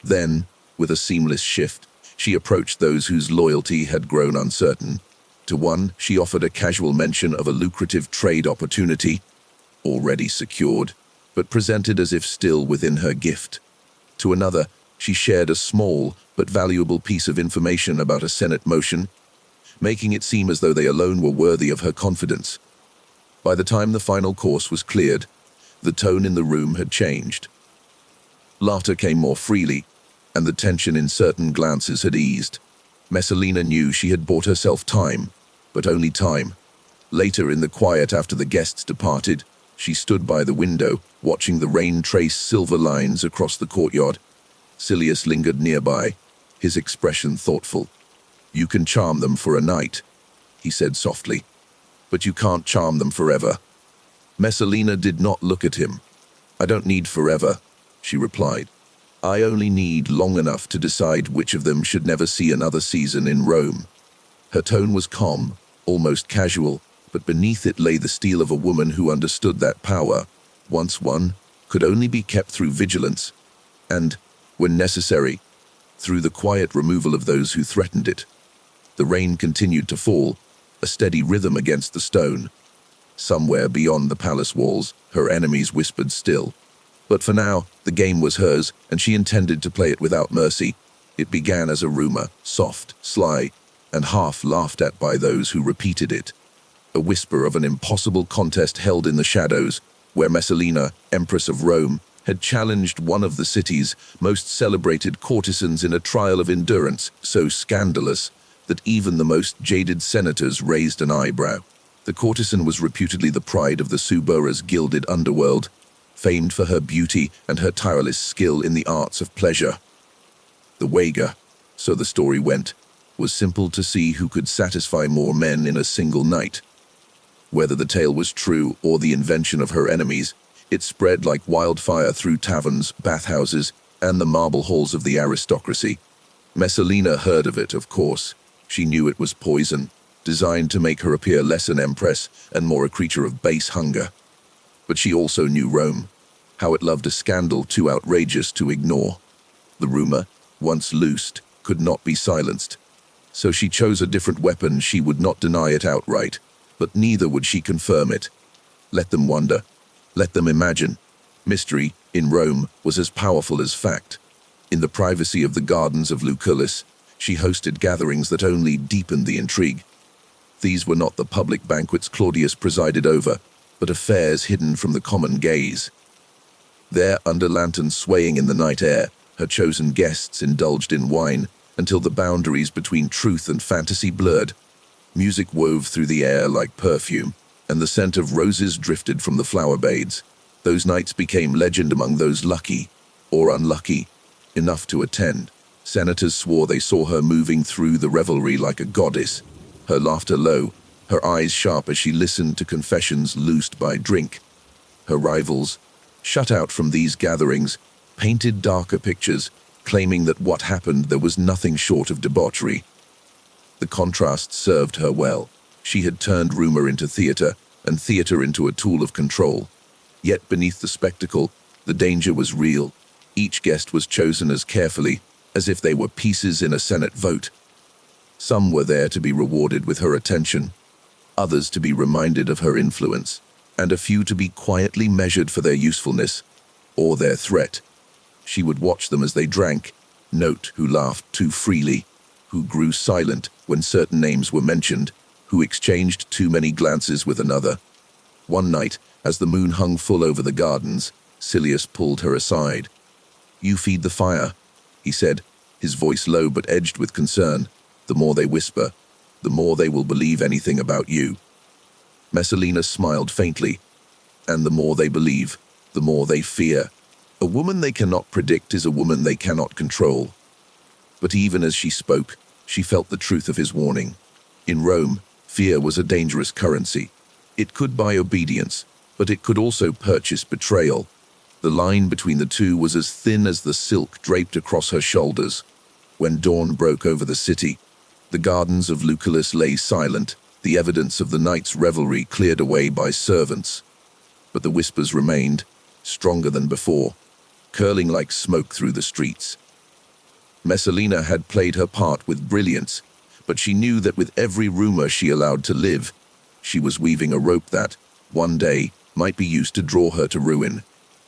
Then, with a seamless shift, she approached those whose loyalty had grown uncertain. To one, she offered a casual mention of a lucrative trade opportunity, already secured, but presented as if still within her gift. To another, she shared a small but valuable piece of information about a Senate motion. making it seem as though they alone were worthy of her confidence. By the time the final course was cleared, the tone in the room had changed. Laughter came more freely, and the tension in certain glances had eased. Messalina knew she had bought herself time, but only time. Later, in the quiet after the guests departed, she stood by the window, watching the rain trace silver lines across the courtyard. Silius lingered nearby, his expression thoughtful. "You can charm them for a night," he said softly, "but you can't charm them forever." Messalina did not look at him. "I don't need forever," she replied. "I only need long enough to decide which of them should never see another season in Rome." Her tone was calm, almost casual, but beneath it lay the steel of a woman who understood that power, once won, could only be kept through vigilance, and, when necessary, through the quiet removal of those who threatened it. The rain continued to fall, a steady rhythm against the stone. Somewhere beyond the palace walls, her enemies whispered still. But for now, the game was hers, and she intended to play it without mercy. It began as a rumor, soft, sly, and half laughed at by those who repeated it. A whisper of an impossible contest held in the shadows, where Messalina, Empress of Rome, had challenged one of the city's most celebrated courtesans in a trial of endurance so scandalous that even the most jaded senators raised an eyebrow. The courtesan was reputedly the pride of the Subura's gilded underworld, famed for her beauty and her tireless skill in the arts of pleasure. The wager, so the story went, was simple to see who could satisfy more men in a single night. Whether the tale was true or the invention of her enemies, it spread like wildfire through taverns, bathhouses, and the marble halls of the aristocracy. Messalina heard of it, of course. She knew it was poison, designed to make her appear less an empress and more a creature of base hunger. But she also knew Rome, how it loved a scandal too outrageous to ignore. The rumor, once loosed, could not be silenced. So she chose a different weapon. She would not deny it outright, but neither would she confirm it. Let them wonder. Let them imagine. Mystery, in Rome, was as powerful as fact. In the privacy of the gardens of Lucullus, she hosted gatherings that only deepened the intrigue. These were not the public banquets Claudius presided over, but affairs hidden from the common gaze. There, under lanterns swaying in the night air, her chosen guests indulged in wine until the boundaries between truth and fantasy blurred. Music wove through the air like perfume, and the scent of roses drifted from the flower beds. Those nights became legend among those lucky, or unlucky, enough to attend. Senators swore they saw her moving through the revelry like a goddess, her laughter low, her eyes sharp as she listened to confessions loosed by drink. Her rivals, shut out from these gatherings, painted darker pictures, claiming that what happened there was nothing short of debauchery. The contrast served her well. She had turned rumor into theater, and theater into a tool of control. Yet beneath the spectacle, the danger was real. Each guest was chosen as carefully, as if they were pieces in a Senate vote. Some were there to be rewarded with her attention, others to be reminded of her influence, and a few to be quietly measured for their usefulness or their threat. She would watch them as they drank, note who laughed too freely, who grew silent when certain names were mentioned, who exchanged too many glances with another. One night, as the moon hung full over the gardens, Silius pulled her aside. "You feed the fire," he said, his voice low but edged with concern. "The more they whisper, the more they will believe anything about you." Messalina smiled faintly. "And the more they believe, the more they fear. A woman they cannot predict is a woman they cannot control." But even as she spoke, she felt the truth of his warning. In Rome, fear was a dangerous currency. It could buy obedience, but it could also purchase betrayal. The line between the two was as thin as the silk draped across her shoulders. When dawn broke over the city, the gardens of Lucullus lay silent, the evidence of the night's revelry cleared away by servants. But the whispers remained, stronger than before, curling like smoke through the streets. Messalina had played her part with brilliance, but she knew that with every rumor she allowed to live, she was weaving a rope that, one day, might be used to draw her to ruin.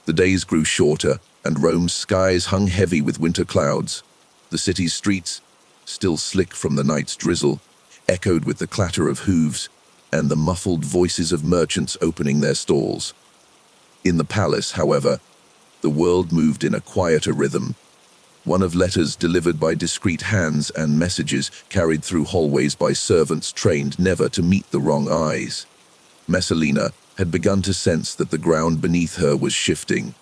The days grew shorter, and Rome's skies hung heavy with winter clouds. The city's streets, still slick from the night's drizzle, echoed with the clatter of hooves and the muffled voices of merchants opening their stalls. In the palace, however, the world moved in a quieter rhythm, one of letters delivered by discreet hands and messages carried through hallways by servants trained never to meet the wrong eyes. Messalina had begun to sense that the ground beneath her was shifting.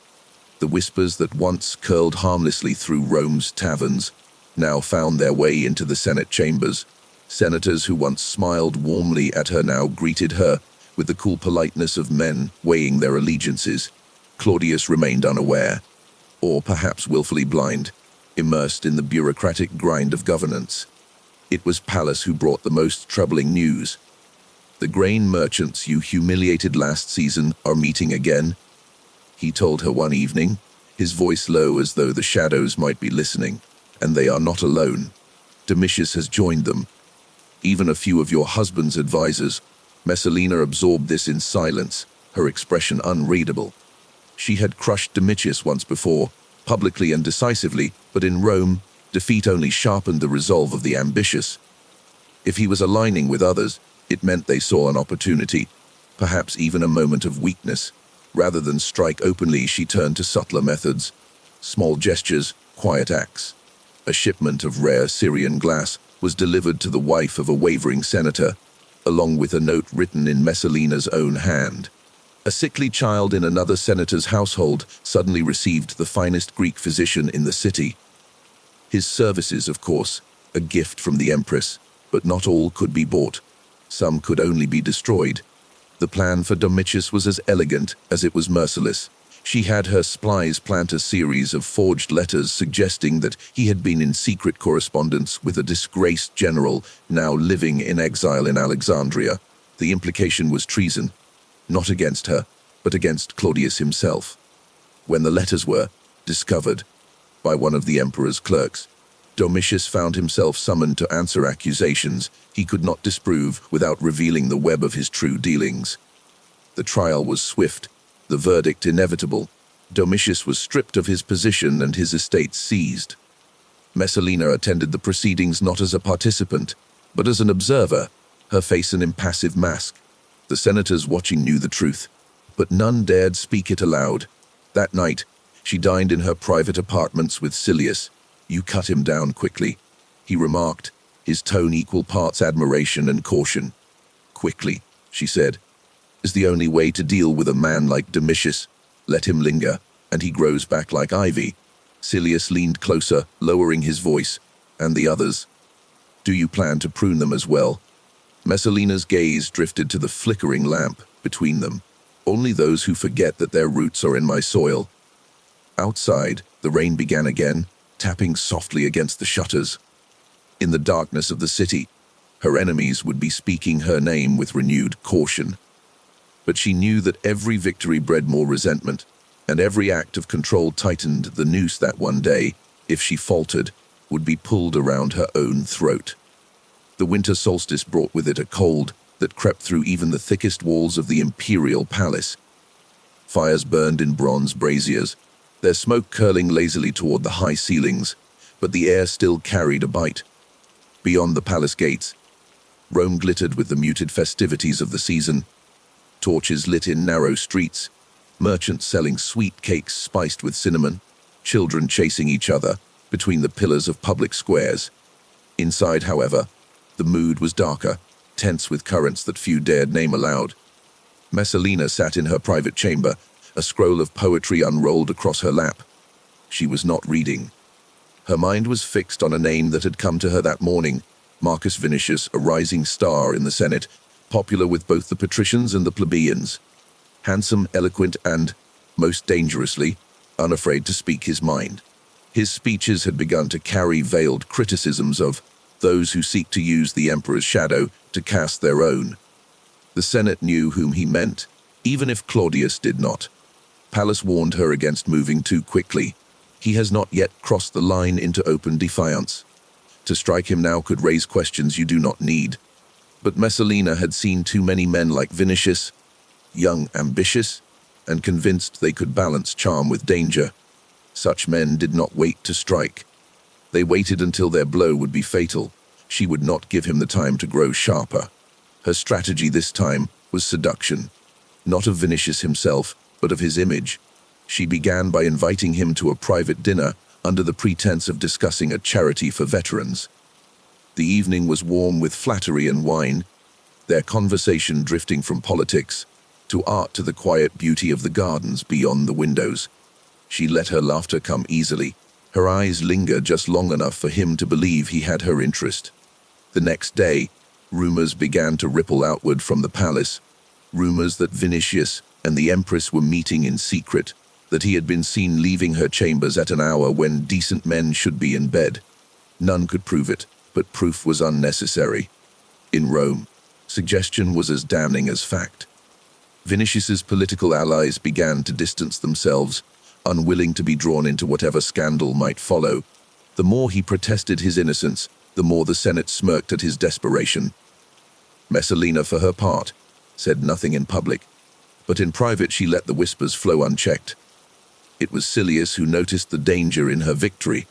The whispers that once curled harmlessly through Rome's taverns now found their way into the Senate chambers. Senators who once smiled warmly at her now greeted her with the cool politeness of men weighing their allegiances. Claudius remained unaware, or perhaps willfully blind, immersed in the bureaucratic grind of governance. It was Pallas who brought the most troubling news. "The grain merchants you humiliated last season are meeting again," he told her one evening, his voice low as though the shadows might be listening. "And they are not alone. Domitius has joined them. Even a few of your husband's advisors." Messalina absorbed this in silence, her expression unreadable. She had crushed Domitius once before, publicly and decisively, but in Rome, defeat only sharpened the resolve of the ambitious. If he was aligning with others, it meant they saw an opportunity, perhaps even a moment of weakness. Rather than strike openly, she turned to subtler methods. Small gestures, quiet acts. A shipment of rare Syrian glass was delivered to the wife of a wavering senator, along with a note written in Messalina's own hand. A sickly child in another senator's household suddenly received the finest Greek physician in the city. His services, of course, a gift from the empress, but not all could be bought. Some could only be destroyed. The plan for Domitius was as elegant as it was merciless. She had her spies plant a series of forged letters suggesting that he had been in secret correspondence with a disgraced general now living in exile in Alexandria. The implication was treason, not against her, but against Claudius himself. When the letters were discovered by one of the emperor's clerks, Domitius found himself summoned to answer accusations he could not disprove without revealing the web of his true dealings. The trial was swift, the verdict inevitable. Domitius was stripped of his position and his estate seized. Messalina attended the proceedings not as a participant, but as an observer, her face an impassive mask. The senators watching knew the truth, but none dared speak it aloud. That night, she dined in her private apartments with Silius. "You cut him down quickly," he remarked, his tone equal parts admiration and caution. "Quickly," she said, "is the only way to deal with a man like Domitius. Let him linger, and he grows back like ivy." Silius leaned closer, lowering his voice. "And the others? Do you plan to prune them as well?" Messalina's gaze drifted to the flickering lamp between them. "Only those who forget that their roots are in my soil." Outside, the rain began again, tapping softly against the shutters. In the darkness of the city, her enemies would be speaking her name with renewed caution. But she knew that every victory bred more resentment, and every act of control tightened the noose that one day, if she faltered, would be pulled around her own throat. The winter solstice brought with it a cold that crept through even the thickest walls of the imperial palace. Fires burned in bronze braziers, their smoke curling lazily toward the high ceilings, but the air still carried a bite. Beyond the palace gates, Rome glittered with the muted festivities of the season. Torches lit in narrow streets, merchants selling sweet cakes spiced with cinnamon, children chasing each other between the pillars of public squares. Inside, however, the mood was darker, tense with currents that few dared name aloud. Messalina sat in her private chamber, a scroll of poetry unrolled across her lap. She was not reading. Her mind was fixed on a name that had come to her that morning, Marcus Vinicius, a rising star in the Senate, popular with both the patricians and the plebeians. Handsome, eloquent, and, most dangerously, unafraid to speak his mind. His speeches had begun to carry veiled criticisms of those who seek to use the emperor's shadow to cast their own. The Senate knew whom he meant, even if Claudius did not. Pallas warned her against moving too quickly. He has not yet crossed the line into open defiance. To strike him now could raise questions you do not need. But Messalina had seen too many men like Vinicius, young, ambitious, and convinced they could balance charm with danger. Such men did not wait to strike. They waited until their blow would be fatal. She would not give him the time to grow sharper. Her strategy this time was seduction, not of Vinicius himself, but of his image. She began by inviting him to a private dinner under the pretense of discussing a charity for veterans. The evening was warm with flattery and wine, their conversation drifting from politics to art to the quiet beauty of the gardens beyond the windows. She let her laughter come easily. Her eyes lingered just long enough for him to believe he had her interest. The next day, rumors began to ripple outward from the palace. Rumors that Vinicius and the Empress were meeting in secret, that he had been seen leaving her chambers at an hour when decent men should be in bed. None could prove it, but proof was unnecessary. In Rome, suggestion was as damning as fact. Vinicius's political allies began to distance themselves, unwilling to be drawn into whatever scandal might follow. The more he protested his innocence, the more the Senate smirked at his desperation. Messalina, for her part, said nothing in public, but in private she let the whispers flow unchecked. It was Silius who noticed the danger in her victory.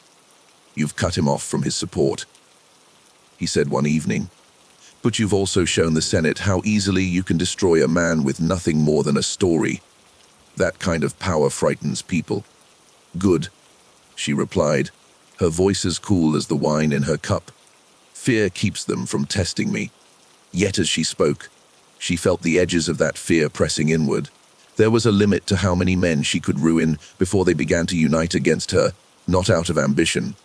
"You've cut him off from his support," he said one evening. "But you've also shown the Senate how easily you can destroy a man with nothing more than a story. That kind of power frightens people." "Good," she replied, her voice as cool as the wine in her cup. "Fear keeps them from testing me." Yet as she spoke, she felt the edges of that fear pressing inward. There was a limit to how many men she could ruin before they began to unite against her, not out of ambition,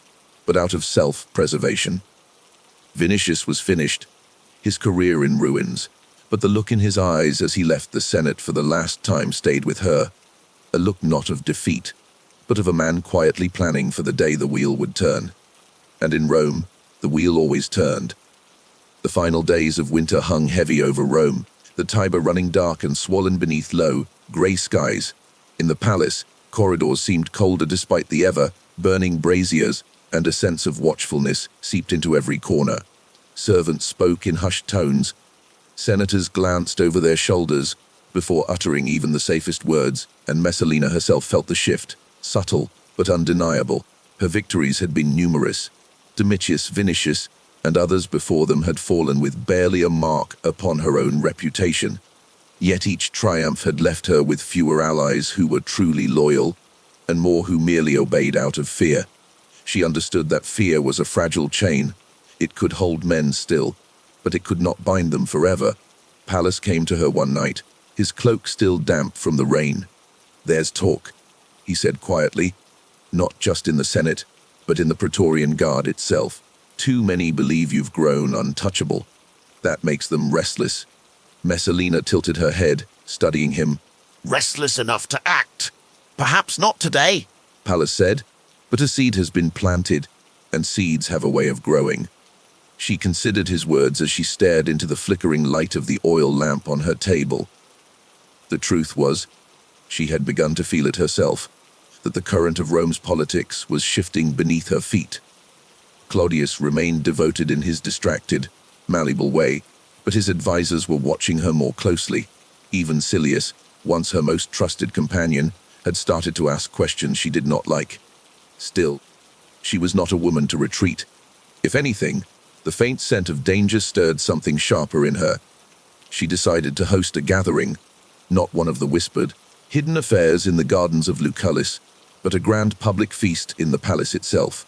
but out of self-preservation. Vinicius was finished, his career in ruins, but the look in his eyes as he left the Senate for the last time stayed with her, a look not of defeat, but of a man quietly planning for the day the wheel would turn. And in Rome, the wheel always turned. The final days of winter hung heavy over Rome, the Tiber running dark and swollen beneath low, grey skies. In the palace, corridors seemed colder despite the ever-burning braziers, and a sense of watchfulness seeped into every corner. Servants spoke in hushed tones. Senators glanced over their shoulders before uttering even the safest words, and Messalina herself felt the shift, subtle but undeniable. Her victories had been numerous. Domitius, Vinicius, and others before them had fallen with barely a mark upon her own reputation. Yet each triumph had left her with fewer allies who were truly loyal, and more who merely obeyed out of fear. She understood that fear was a fragile chain. It could hold men still, but it could not bind them forever. Pallas came to her one night, his cloak still damp from the rain. "There's talk," he said quietly, "not just in the Senate, but in the Praetorian Guard itself. Too many believe you've grown untouchable. That makes them restless." Messalina tilted her head, studying him. "Restless enough to act. Perhaps not today," Pallas said, "but a seed has been planted, and seeds have a way of growing." She considered his words as she stared into the flickering light of the oil lamp on her table. The truth was, she had begun to feel it herself, that the current of Rome's politics was shifting beneath her feet. Claudius remained devoted in his distracted, malleable way, but his advisors were watching her more closely. Even Silius, once her most trusted companion, had started to ask questions she did not like. Still, she was not a woman to retreat. If anything, the faint scent of danger stirred something sharper in her. She decided to host a gathering, not one of the whispered, hidden affairs in the gardens of Lucullus, but a grand public feast in the palace itself.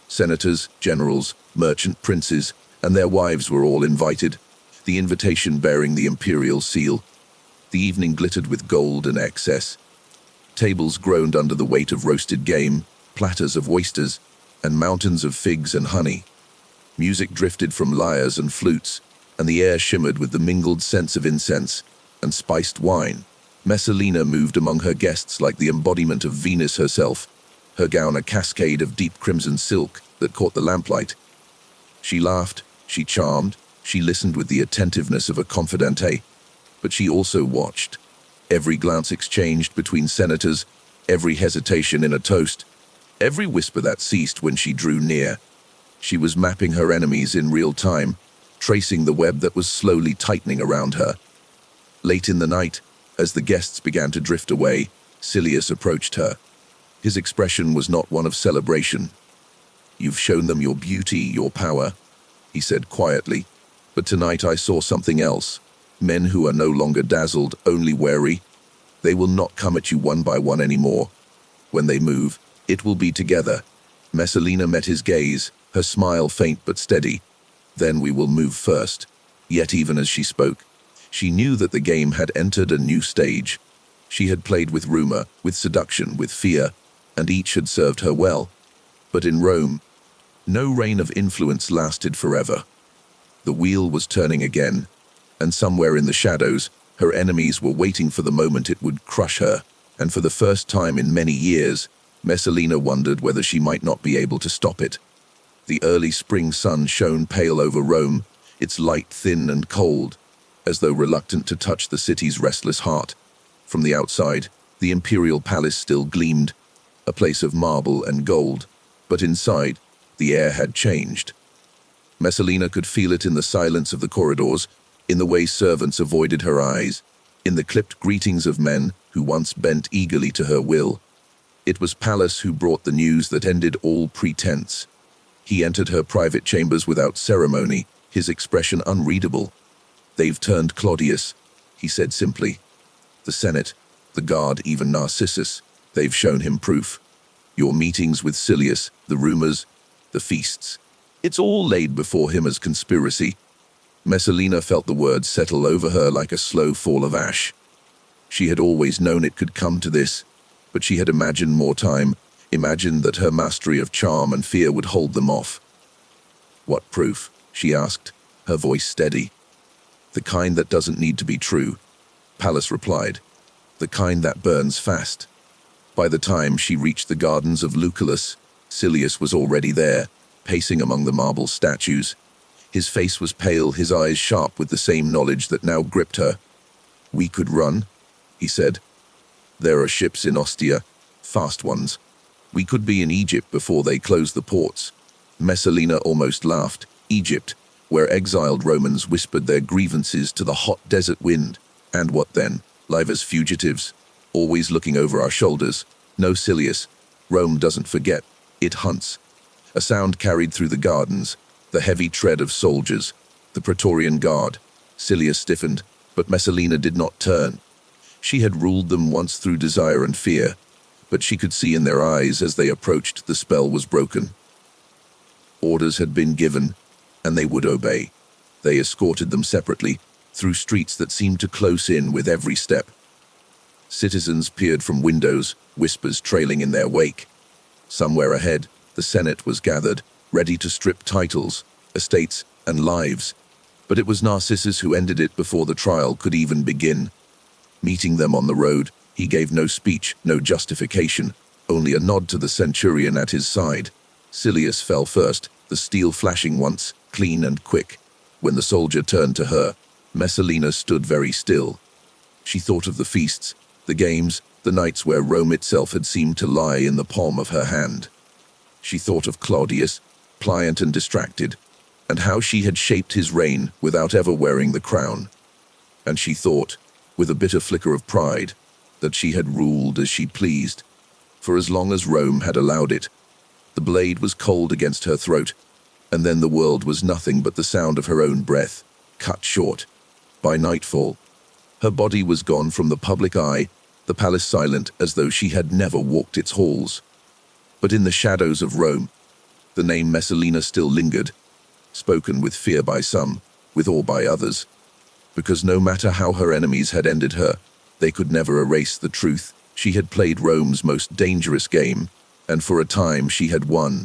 Senators, generals, merchant princes, and their wives were all invited, the invitation bearing the imperial seal. The evening glittered with gold and excess. Tables groaned under the weight of roasted game, platters of oysters, and mountains of figs and honey. Music drifted from lyres and flutes, and the air shimmered with the mingled scents of incense and spiced wine. Messalina moved among her guests like the embodiment of Venus herself, her gown a cascade of deep crimson silk that caught the lamplight. She laughed, she charmed, she listened with the attentiveness of a confidante, but she also watched. Every glance exchanged between senators, every hesitation in a toast, every whisper that ceased when she drew near. She was mapping her enemies in real time, tracing the web that was slowly tightening around her. Late in the night, as the guests began to drift away, Silius approached her. His expression was not one of celebration. "You've shown them your beauty, your power. he said quietly. But tonight I saw something else. Men who are no longer dazzled, only wary. They will not come at you one by one anymore. When they move, it will be together. Messalina met his gaze, her smile faint but steady. Then we will move first. Yet even as she spoke, she knew that the game had entered a new stage. She had played with rumor, with seduction, with fear, and each had served her well. But in Rome, no reign of influence lasted forever. The wheel was turning again, and somewhere in the shadows, her enemies were waiting for the moment it would crush her, and for the first time in many years, Messalina wondered whether she might not be able to stop it. The early spring sun shone pale over Rome, its light thin and cold, as though reluctant to touch the city's restless heart. From the outside, the imperial palace still gleamed, a place of marble and gold, but inside, the air had changed. Messalina could feel it in the silence of the corridors, in the way servants avoided her eyes, in the clipped greetings of men who once bent eagerly to her will. It was Pallas who brought the news that ended all pretense. He entered her private chambers without ceremony, his expression unreadable. "They've turned Claudius," he said simply. "The Senate, the guard, even Narcissus, they've shown him proof. Your meetings with Silius, the rumors, the feasts. It's all laid before him as conspiracy." Messalina felt the words settle over her like a slow fall of ash. She had always known it could come to this, but she had imagined more time, imagined that her mastery of charm and fear would hold them off. "What proof?" she asked, her voice steady. "The kind that doesn't need to be true," Pallas replied. "The kind that burns fast." By the time she reached the gardens of Lucullus, Silius was already there, pacing among the marble statues. His face was pale, his eyes sharp with the same knowledge that now gripped her. "We could run," he said. "There are ships in Ostia, fast ones. We could be in Egypt before they close the ports." Messalina almost laughed. Egypt, where exiled Romans whispered their grievances to the hot desert wind. And what then? Live as fugitives, always looking over our shoulders. No, Silius, Rome doesn't forget, it hunts. A sound carried through the gardens, the heavy tread of soldiers, the Praetorian Guard. Silius stiffened, but Messalina did not turn. She had ruled them once through desire and fear, but she could see in their eyes as they approached the spell was broken. Orders had been given, and they would obey. They escorted them separately, through streets that seemed to close in with every step. Citizens peered from windows, whispers trailing in their wake. Somewhere ahead, the Senate was gathered, ready to strip titles, estates, and lives. But it was Narcissus who ended it before the trial could even begin. Meeting them on the road, he gave no speech, no justification, only a nod to the centurion at his side. Silius fell first, the steel flashing once, clean and quick. When the soldier turned to her, Messalina stood very still. She thought of the feasts, the games, the nights where Rome itself had seemed to lie in the palm of her hand. She thought of Claudius, pliant and distracted, and how she had shaped his reign without ever wearing the crown. And she thought, with a bitter flicker of pride, that she had ruled as she pleased, for as long as Rome had allowed it. The blade was cold against her throat, and then the world was nothing but the sound of her own breath, cut short. By nightfall, her body was gone from the public eye, the palace silent as though she had never walked its halls. But in the shadows of Rome, the name Messalina still lingered, spoken with fear by some, with awe by others, because no matter how her enemies had ended her, they could never erase the truth. She had played Rome's most dangerous game, and for a time she had won.